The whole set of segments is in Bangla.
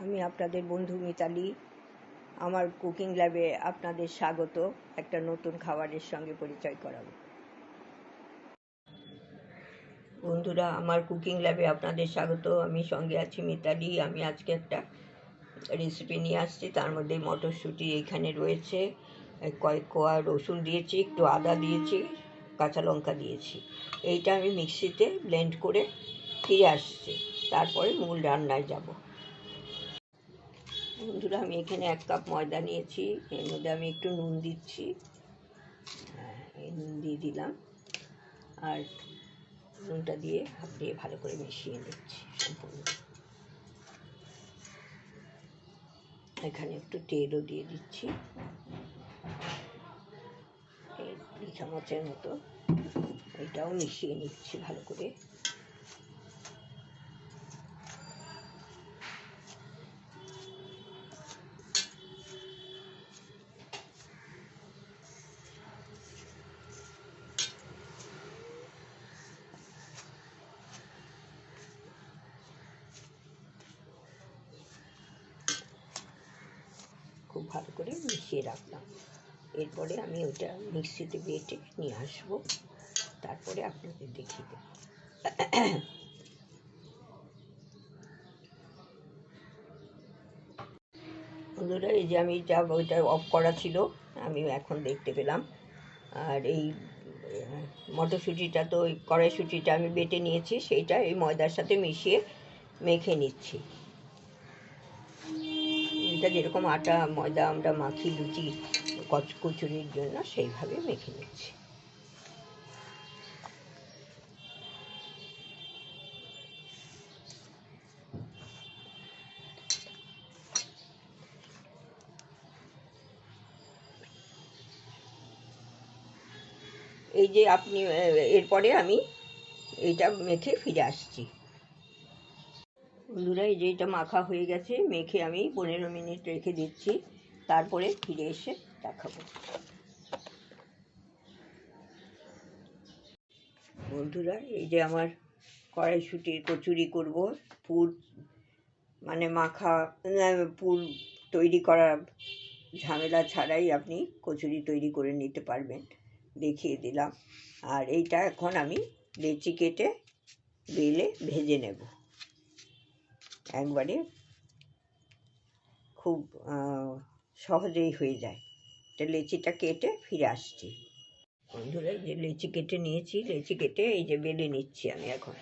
আমি আপনাদের বন্ধু মিতালি। আমার কুকিং ল্যাবে আপনাদের স্বাগত। একটা নতুন খাবারের সঙ্গে পরিচয় করাবো। বন্ধুরা, আমার কুকিং ল্যাবে আপনাদের স্বাগত। আমি সঙ্গে আছি মিতালি। আমি আজকে একটা রেসিপি নিয়ে আসছি। তার মধ্যে মটরশুঁটি এখানে রয়েছে, কয়েক কোয়া রসুন দিয়েছি, একটু আদা দিয়েছি, কাঁচা লঙ্কা দিয়েছি। এইটা আমি মিক্সিতে ব্লেন্ড করে ফিরে আসছি, তারপরে মূল রান্নায় যাব। বন্ধুরা, আমি এখানে 1 কাপ ময়দা নিয়েছি। এর মধ্যে আমি একটু নুন দিচ্ছি, এই নুন দিয়ে দিলাম, আর নুনটা দিয়ে হাত দিয়ে ভালো করে মিশিয়ে নিচ্ছি সম্পূর্ণ। এখানে একটু তেলও দিয়ে দিচ্ছি, এই 2 চামচের মতো। এটাও মিশিয়ে নিচ্ছি ভালো করে। খুব ভালো করে মিশিয়ে রাখলাম। এরপরে আমি ওটা মিক্সিতে বেটে নিয়ে আসবো, তারপরে আপনাদের দেখিয়ে দেব। বন্ধুরা, এই যে আমি যা ওইটা অফ করা ছিল, আমি এখন দেখতে পেলাম। আর এই মটরশুঁটিটা তো ওই কড়াইশুঁটিটা আমি বেটে নিয়েছি, সেইটা এই ময়দার সাথে মিশিয়ে মেখে নিচ্ছি। এটা যেরকম আটা ময়দা আমরা মাখি লুচি কচুরির জন্য, সেইভাবে মেখে নিচ্ছি। এই যে আপনি এরপরে আমি এইটা মেখে ফিরে আসছি। বন্ধুরা, এই যে এটা মাখা হয়ে গেছে, মেখে আমি 15 মিনিট রেখে দিচ্ছি, তারপরে ফিরে এসে দেখাবো। বন্ধুরা, এই যে আমার কড়াইশুঁটির কচুরি করব। পুর মানে মাখা পুর তৈরি করা ঝামেলা ছাড়াই আপনি কচুরি তৈরি করে নিতে পারবেন, দেখিয়ে দিলাম। আর এইটা এখন আমি লেচি কেটে বেলে ভেজে নেব। একবারে খুব সহজেই হয়ে যায়। এটা লেচিটা কেটে ফিরে আসছি। বন্ধুরা, যে লেচি কেটে নিয়েছি, লেচি কেটে এই যে বেলে নিচ্ছি আমি এখন।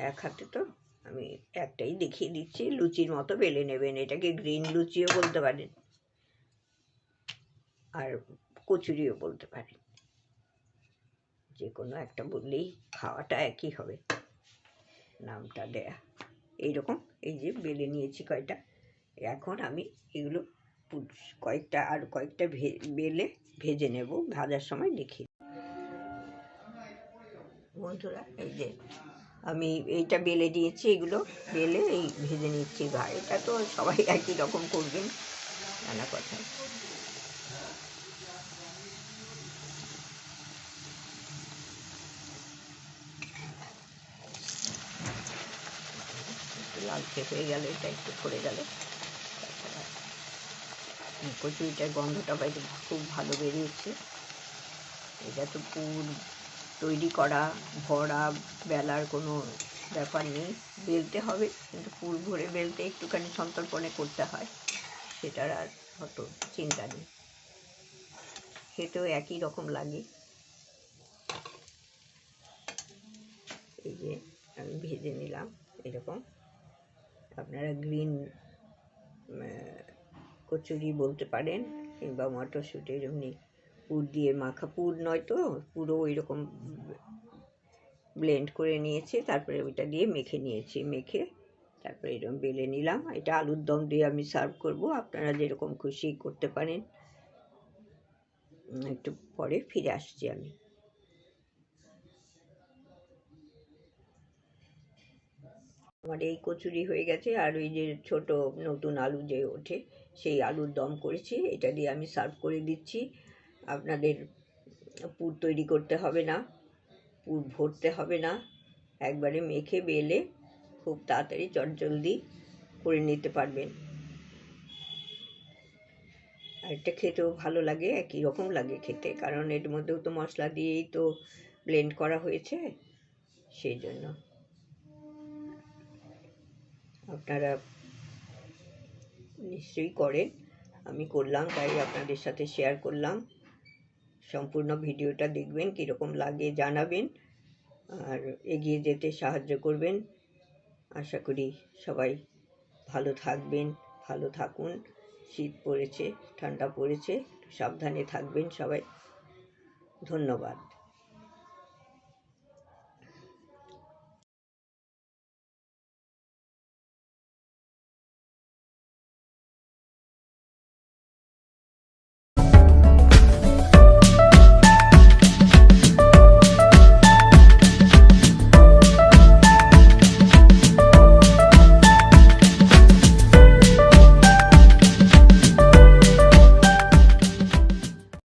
এক হাতে তো আমি একটাই দেখিয়ে দিচ্ছি। লুচির মতো বেলে নেবেন। এটাকে গ্রিন লুচিও বলতে পারেন, আর কচুরিও বলতে পারেন। যে কোনো একটা বললেই খাওয়াটা একই হবে, নামটা দেয়া। এইরকম এই যে বেলে নিয়েছি কয়টা। এখন আমি এগুলো কয়েকটা বেলে ভেজে নেব, ভাজার সময় দেখি। বন্ধুরা, এই যে আমি এইটা বেলে দিয়েছি, এগুলো বেলে এই ভেজে নিচ্ছি। এটা তো সবাই একই রকম করবেন, নানা কথা। লালচে হয়ে গেলে, এটা একটু পড়ে গেলে, তাছাড়া কচুরিটার গন্ধটা বাইরে খুব ভালো বেরিয়েছে। এটা তো পুর তৈরি করা, ভরা, বেলার কোনো ব্যাপার নেই। বেলতে হবে, কিন্তু পুর ভরে বেলতে একটুখানি সন্তর্পণে করতে হয়, সেটার আর অত চিন্তা নেই। খেতেও একই রকম লাগে। এই যে আমি ভেজে নিলাম এরকম। আপনারা গ্রিন কচুরি বলতে পারেন, কিংবা মটরশুঁটির এমনি পুর দিয়ে মাখা। পুর নয় তো, পুরো ওই রকম ব্লেন্ড করে নিয়েছি, তারপরে ওইটা দিয়ে মেখে নিয়েছি। মেখে তারপরে এরকম বেলে নিলাম। এটা আলুর দম দিয়ে আমি সার্ভ করব। আপনারা যেরকম খুশি করতে পারেন। একটু পরে ফিরে আসছি আমি। আমার এই কচুরি হয়ে গেছে। আর ওই যে ছোট নতুন আলু যে ওঠে, সেই আলুর দম করেছি, এটা দিয়ে আমি সার্ভ করে দিচ্ছি। আপনাদের পুর তৈরি করতে হবে না, পুর ভরতে হবে না। একবারে মেখে বেলে খুব তাড়াতাড়ি চটজলদি করে নিতে পারবেন। এটা খেতেও ভালো লাগে, একই রকম লাগে খেতে, কারণ এর মধ্যেও তো মশলা দিয়েই তো ব্লেন্ড করা হয়েছে, সেই জন্য। আপনারা নিশ্চয়ই করেন, আমি করলাম তাই আপনাদের সাথে শেয়ার করলাম। সম্পূর্ণ ভিডিওটা দেখবেন, কীরকম লাগে জানাবেন, আর এগিয়ে যেতে সাহায্য করবেন। আশা করি সবাই ভালো থাকবেন, ভালো থাকুন। শীত পড়েছে, ঠান্ডা পড়েছে, সাবধানে থাকবেন সবাই। ধন্যবাদ।